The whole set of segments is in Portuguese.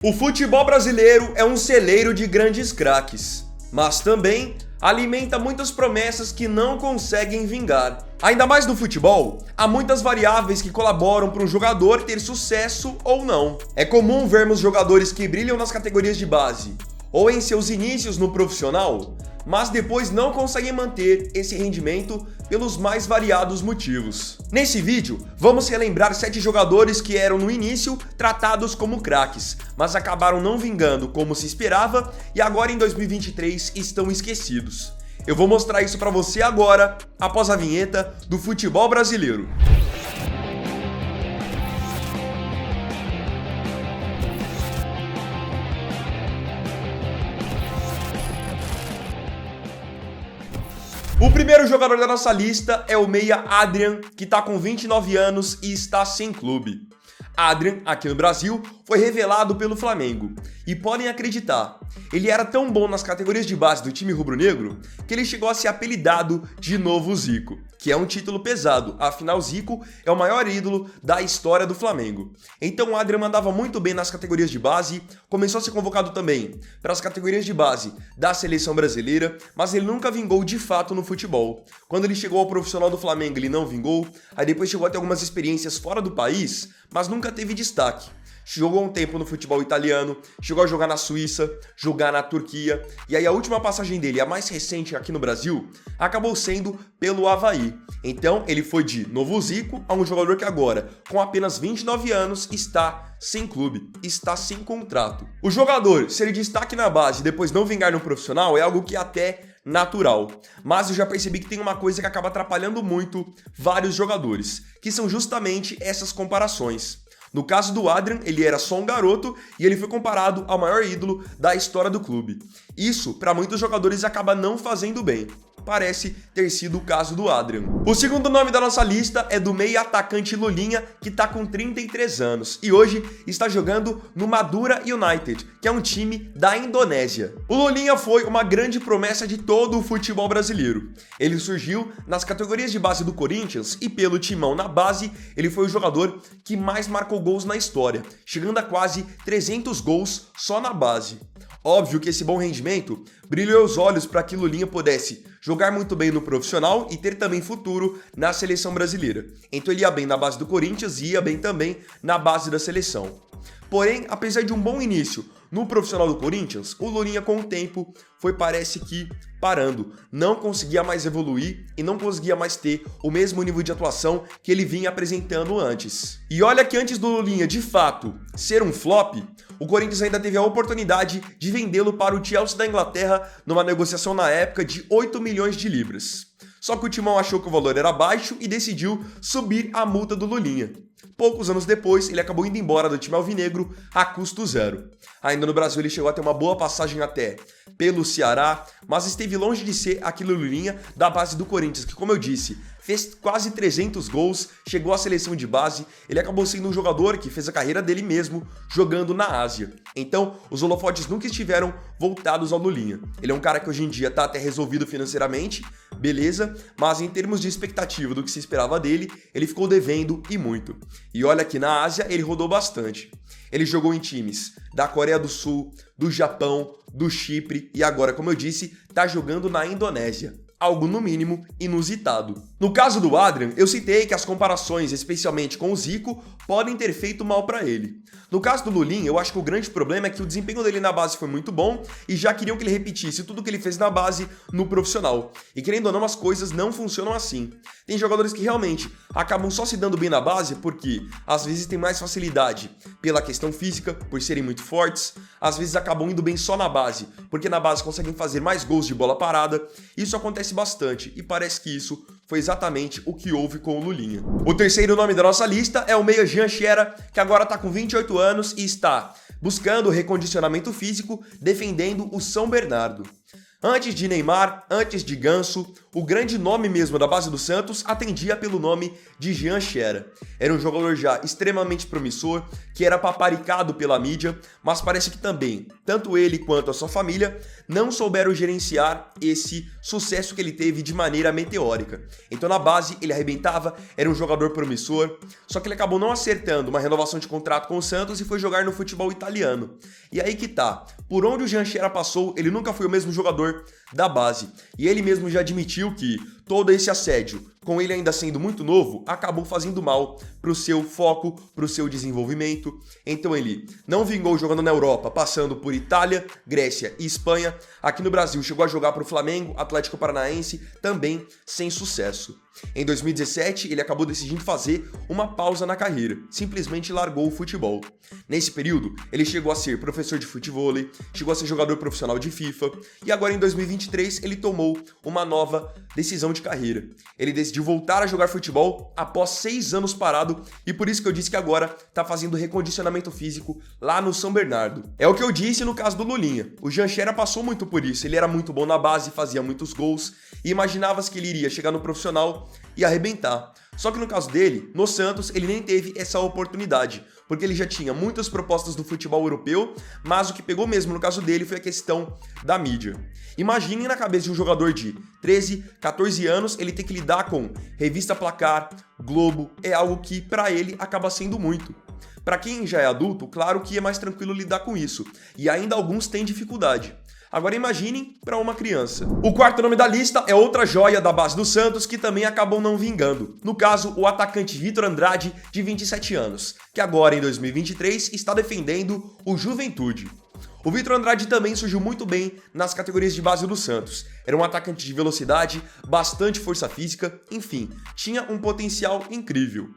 O futebol brasileiro é um celeiro de grandes craques, mas também alimenta muitas promessas que não conseguem vingar. Ainda mais no futebol, há muitas variáveis que colaboram para um jogador ter sucesso ou não. É comum vermos jogadores que brilham nas categorias de base ou em seus inícios no profissional, mas depois não conseguem manter esse rendimento pelos mais variados motivos. Nesse vídeo, vamos relembrar 7 jogadores que eram no início tratados como craques, mas acabaram não vingando como se esperava e agora em 2023 estão esquecidos. Eu vou mostrar isso pra você agora, após a vinheta do futebol brasileiro. O primeiro jogador da nossa lista é o meia Adrian, que está com 29 anos e está sem clube. Adrian, aqui no Brasil, foi revelado pelo Flamengo. E podem acreditar, ele era tão bom nas categorias de base do time rubro-negro que ele chegou a ser apelidado de Novo Zico, que é um título pesado, afinal Zico é o maior ídolo da história do Flamengo. Então o Adrian mandava muito bem nas categorias de base, começou a ser convocado também para as categorias de base da seleção brasileira, mas ele nunca vingou de fato no futebol. Quando ele chegou ao profissional do Flamengo ele não vingou, aí depois chegou a ter algumas experiências fora do país, mas nunca teve destaque. Jogou um tempo no futebol italiano, chegou a jogar na Suíça, jogar na Turquia, e aí a última passagem dele, a mais recente aqui no Brasil, acabou sendo pelo Avaí. Então ele foi de Novo Zico a um jogador que agora, com apenas 29 anos, está sem clube, está sem contrato. O jogador ser destaque na base e depois não vingar no profissional é algo que até natural, mas eu já percebi que tem uma coisa que acaba atrapalhando muito vários jogadores, que são justamente essas comparações. No caso do Adrian, ele era só um garoto e ele foi comparado ao maior ídolo da história do clube. Isso, para muitos jogadores, acaba não fazendo bem. Parece ter sido o caso do Adrian. O segundo nome da nossa lista é do meia atacante Lulinha, que está com 33 anos e hoje está jogando no Madura United, que é um time da Indonésia. O Lulinha foi uma grande promessa de todo o futebol brasileiro. Ele surgiu nas categorias de base do Corinthians e pelo timão na base, ele foi o jogador que mais marcou gols na história, chegando a quase 300 gols só na base. Óbvio que esse bom rendimento brilhou os olhos para que Lulinha pudesse jogar muito bem no profissional e ter também futuro na seleção brasileira. Então ele ia bem na base do Corinthians e ia bem também na base da seleção. Porém, apesar de um bom início no profissional do Corinthians, o Lulinha com o tempo parece que parando, não conseguia mais evoluir e não conseguia mais ter o mesmo nível de atuação que ele vinha apresentando antes. E olha que antes do Lulinha de fato ser um flop, o Corinthians ainda teve a oportunidade de vendê-lo para o Chelsea da Inglaterra numa negociação na época de 8 milhões de libras. Só que o Timão achou que o valor era baixo e decidiu subir a multa do Lulinha. Poucos anos depois, ele acabou indo embora do time alvinegro a custo zero. Ainda no Brasil, ele chegou a ter uma boa passagem até pelo Ceará, mas esteve longe de ser aquele Lulinha da base do Corinthians, que, como eu disse, fez quase 300 gols, chegou à seleção de base, ele acabou sendo um jogador que fez a carreira dele mesmo jogando na Ásia. Então, os holofotes nunca estiveram voltados ao Lulinha. Ele é um cara que hoje em dia está até resolvido financeiramente, beleza, mas em termos de expectativa do que se esperava dele, ele ficou devendo e muito. E olha que na Ásia ele rodou bastante. Ele jogou em times da Coreia do Sul, do Japão, do Chipre e agora, como eu disse, está jogando na Indonésia. Algo no mínimo inusitado. No caso do Adrian, eu citei que as comparações, especialmente com o Zico, podem ter feito mal para ele. No caso do Lulinha, eu acho que o grande problema é que o desempenho dele na base foi muito bom e já queriam que ele repetisse tudo que ele fez na base no profissional. E querendo ou não, as coisas não funcionam assim. Tem jogadores que realmente acabam só se dando bem na base porque às vezes tem mais facilidade pela questão física, por serem muito fortes, às vezes acabam indo bem só na base, porque na base conseguem fazer mais gols de bola parada. Isso acontece bastante e parece que isso foi exatamente o que houve com o Lulinha. O terceiro nome da nossa lista é o meia Jean Xera, que agora está com 28 anos e está buscando recondicionamento físico, defendendo o São Bernardo. Antes de Neymar, antes de Ganso, o grande nome mesmo da base do Santos atendia pelo nome de Jean Xera. Era um jogador já extremamente promissor, que era paparicado pela mídia, mas parece que também, tanto ele quanto a sua família, não souberam gerenciar esse sucesso que ele teve de maneira meteórica. Então na base ele arrebentava, era um jogador promissor, só que ele acabou não acertando uma renovação de contrato com o Santos e foi jogar no futebol italiano. E aí que tá, por onde o Jean Xera passou, ele nunca foi o mesmo jogador da base. E ele mesmo já admitiu que todo esse assédio, com ele ainda sendo muito novo, acabou fazendo mal para o seu foco, para o seu desenvolvimento. Então ele não vingou jogando na Europa, passando por Itália, Grécia e Espanha. Aqui no Brasil chegou a jogar para o Flamengo, Atlético Paranaense, também sem sucesso. Em 2017, ele acabou decidindo fazer uma pausa na carreira, simplesmente largou o futebol. Nesse período, ele chegou a ser professor de futevôlei, chegou a ser jogador profissional de FIFA, e agora em 2023 ele tomou uma nova decisão de carreira. Ele decidiu voltar a jogar futebol após 6 anos parado, e por isso que eu disse que agora está fazendo recondicionamento físico lá no São Bernardo. É o que eu disse no caso do Lulinha. O Jean Xera passou muito por isso, ele era muito bom na base, fazia muitos gols, e imaginava-se que ele iria chegar no profissional e arrebentar. Só que no caso dele, no Santos, ele nem teve essa oportunidade, porque ele já tinha muitas propostas do futebol europeu, mas o que pegou mesmo no caso dele foi a questão da mídia. Imaginem na cabeça de um jogador de 13, 14 anos, ele ter que lidar com revista Placar, Globo, é algo que pra ele acaba sendo muito. Pra quem já é adulto, claro que é mais tranquilo lidar com isso, e ainda alguns têm dificuldade. Agora imaginem para uma criança. O quarto nome da lista é outra joia da base do Santos que também acabou não vingando. No caso, o atacante Vitor Andrade, de 27 anos, que agora em 2023 está defendendo o Juventude. O Vitor Andrade também surgiu muito bem nas categorias de base do Santos. Era um atacante de velocidade, bastante força física, enfim, tinha um potencial incrível.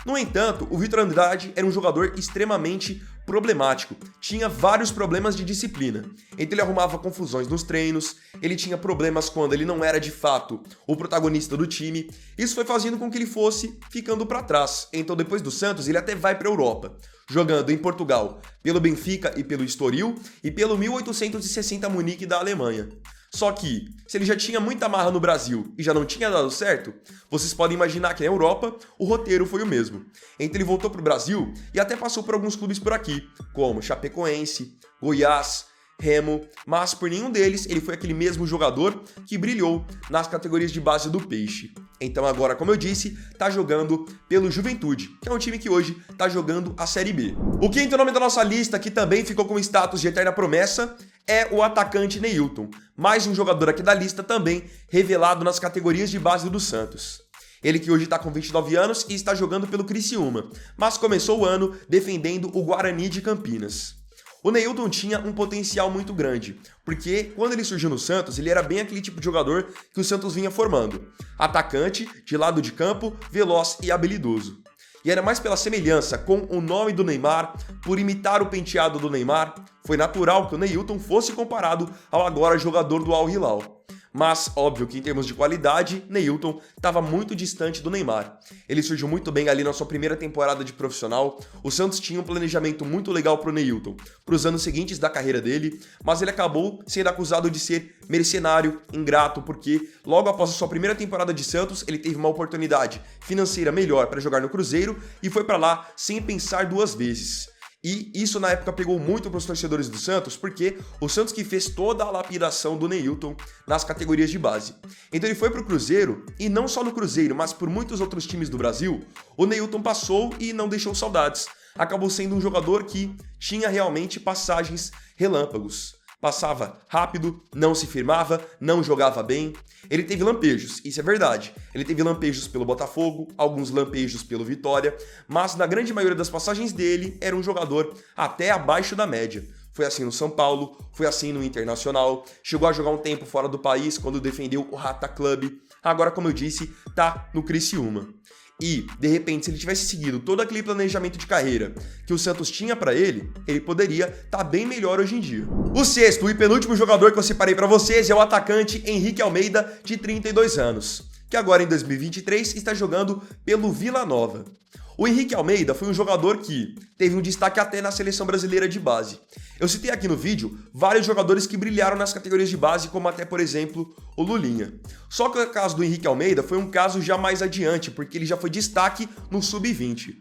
No entanto, o Vitor Andrade era um jogador extremamente problemático, tinha vários problemas de disciplina. Então ele arrumava confusões nos treinos, ele tinha problemas quando ele não era de fato o protagonista do time. Isso foi fazendo com que ele fosse ficando para trás. Então depois do Santos ele até vai para a Europa, jogando em Portugal pelo Benfica e pelo Estoril e pelo 1860 Munique da Alemanha. Só que, se ele já tinha muita marra no Brasil e já não tinha dado certo, vocês podem imaginar que na Europa o roteiro foi o mesmo. Então ele voltou para o Brasil e até passou por alguns clubes por aqui, como Chapecoense, Goiás, Remo, mas por nenhum deles ele foi aquele mesmo jogador que brilhou nas categorias de base do Peixe. Então agora, como eu disse, tá jogando pelo Juventude, que é um time que hoje tá jogando a Série B. O quinto nome da nossa lista, que também ficou com status de eterna promessa, é o atacante Neilton, mais um jogador aqui da lista também revelado nas categorias de base do Santos. Ele que hoje está com 29 anos e está jogando pelo Criciúma, mas começou o ano defendendo o Guarani de Campinas. O Neilton tinha um potencial muito grande, porque quando ele surgiu no Santos, ele era bem aquele tipo de jogador que o Santos vinha formando. Atacante, de lado de campo, veloz e habilidoso. E era mais pela semelhança com o nome do Neymar, por imitar o penteado do Neymar, foi natural que o Neilton fosse comparado ao agora jogador do Al Hilal. Mas, óbvio que em termos de qualidade, Neilton estava muito distante do Neymar. Ele surgiu muito bem ali na sua primeira temporada de profissional, o Santos tinha um planejamento muito legal para o Neilton, para os anos seguintes da carreira dele, mas ele acabou sendo acusado de ser mercenário, ingrato, porque logo após a sua primeira temporada de Santos, ele teve uma oportunidade financeira melhor para jogar no Cruzeiro e foi para lá sem pensar duas vezes. E isso na época pegou muito para os torcedores do Santos, porque o Santos que fez toda a lapidação do Neilton nas categorias de base. Então ele foi para o Cruzeiro, e não só no Cruzeiro, mas por muitos outros times do Brasil, o Neilton passou e não deixou saudades. Acabou sendo um jogador que tinha realmente passagens relâmpagos. Passava rápido, não se firmava, não jogava bem. Ele teve lampejos, isso é verdade. Ele teve lampejos pelo Botafogo, alguns lampejos pelo Vitória, mas na grande maioria das passagens dele era um jogador até abaixo da média. Foi assim no São Paulo, foi assim no Internacional, chegou a jogar um tempo fora do país quando defendeu o Rata Club. Agora, como eu disse, tá no Criciúma. E, de repente, se ele tivesse seguido todo aquele planejamento de carreira que o Santos tinha pra ele poderia estar bem melhor hoje em dia. O sexto e penúltimo jogador que eu separei pra vocês é o atacante Henrique Almeida, de 32 anos, que agora em 2023 está jogando pelo Vila Nova. O Henrique Almeida foi um jogador que teve um destaque até na seleção brasileira de base. Eu citei aqui no vídeo vários jogadores que brilharam nas categorias de base, como até, por exemplo, o Lulinha. Só que o caso do Henrique Almeida foi um caso já mais adiante, porque ele já foi destaque no Sub-20.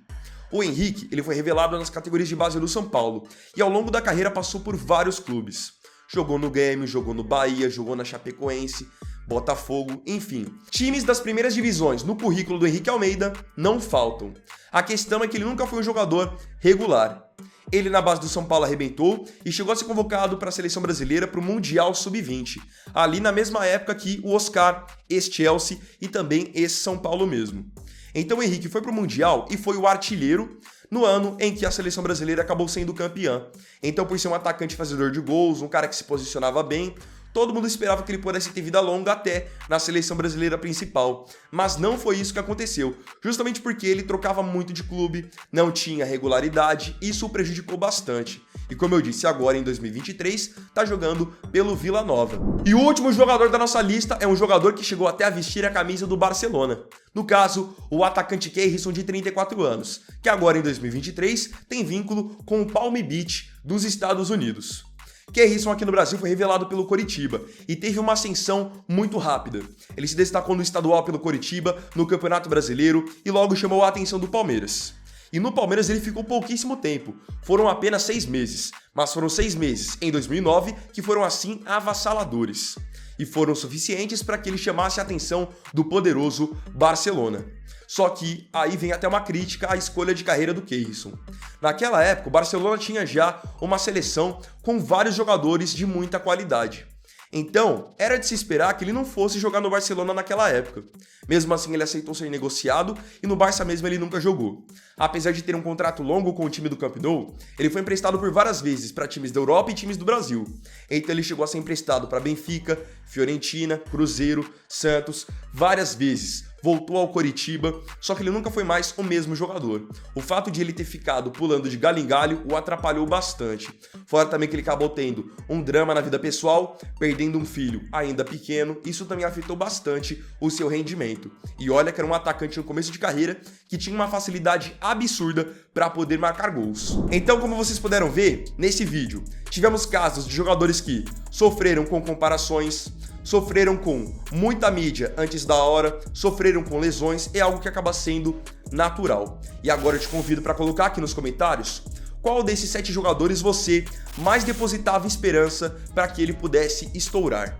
O Henrique, ele foi revelado nas categorias de base do São Paulo e ao longo da carreira passou por vários clubes. Jogou no Grêmio, jogou no Bahia, jogou na Chapecoense, Botafogo, enfim. Times das primeiras divisões no currículo do Henrique Almeida não faltam. A questão é que ele nunca foi um jogador regular. Ele na base do São Paulo arrebentou e chegou a ser convocado para a seleção brasileira para o Mundial Sub-20, ali na mesma época que o Oscar, ex-Chelsea e também ex-São Paulo mesmo. Então o Henrique foi para o Mundial e foi o artilheiro no ano em que a seleção brasileira acabou sendo campeã. Então, por ser um atacante fazedor de gols, um cara que se posicionava bem, todo mundo esperava que ele pudesse ter vida longa até na seleção brasileira principal. Mas não foi isso que aconteceu, justamente porque ele trocava muito de clube, não tinha regularidade, isso o prejudicou bastante. E como eu disse, agora em 2023, tá jogando pelo Vila Nova. E o último jogador da nossa lista é um jogador que chegou até a vestir a camisa do Barcelona. No caso, o atacante Keirson, de 34 anos, que agora em 2023 tem vínculo com o Palm Beach dos Estados Unidos. Keirson aqui no Brasil foi revelado pelo Coritiba e teve uma ascensão muito rápida. Ele se destacou no estadual pelo Coritiba, no Campeonato Brasileiro e logo chamou a atenção do Palmeiras. E no Palmeiras ele ficou pouquíssimo tempo, foram apenas 6 meses, mas foram 6 meses em 2009 que foram assim avassaladores. E foram suficientes para que ele chamasse a atenção do poderoso Barcelona. Só que aí vem até uma crítica à escolha de carreira do Keirson. Naquela época, o Barcelona tinha já uma seleção com vários jogadores de muita qualidade. Então, era de se esperar que ele não fosse jogar no Barcelona naquela época. Mesmo assim, ele aceitou ser negociado e no Barça mesmo ele nunca jogou. Apesar de ter um contrato longo com o time do Camp Nou, ele foi emprestado por várias vezes para times da Europa e times do Brasil. Então ele chegou a ser emprestado para Benfica, Fiorentina, Cruzeiro, Santos, várias vezes. Voltou ao Coritiba, só que ele nunca foi mais o mesmo jogador. O fato de ele ter ficado pulando de galho em galho o atrapalhou bastante. Fora também que ele acabou tendo um drama na vida pessoal, perdendo um filho ainda pequeno, isso também afetou bastante o seu rendimento. E olha que era um atacante no começo de carreira que tinha uma facilidade absurda para poder marcar gols. Então, como vocês puderam ver nesse vídeo, tivemos casos de jogadores que sofreram com comparações, sofreram com muita mídia antes da hora, sofreram com lesões, é algo que acaba sendo natural. E agora eu te convido para colocar aqui nos comentários qual desses 7 jogadores você mais depositava esperança para que ele pudesse estourar.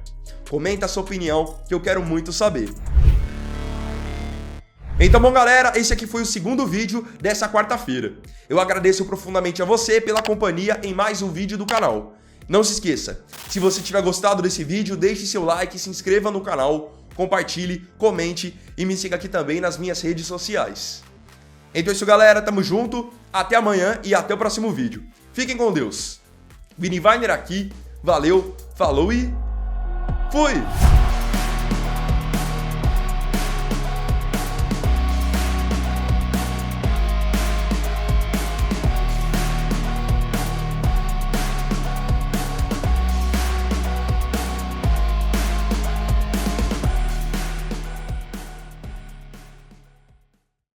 Comenta a sua opinião que eu quero muito saber. Então, bom galera, esse aqui foi o segundo vídeo dessa quarta-feira. Eu agradeço profundamente a você pela companhia em mais um vídeo do canal. Não se esqueça, se você tiver gostado desse vídeo, deixe seu like, se inscreva no canal, compartilhe, comente e me siga aqui também nas minhas redes sociais. Então é isso galera, tamo junto, até amanhã e até o próximo vídeo. Fiquem com Deus. Vini Weiner aqui, valeu, falou e fui!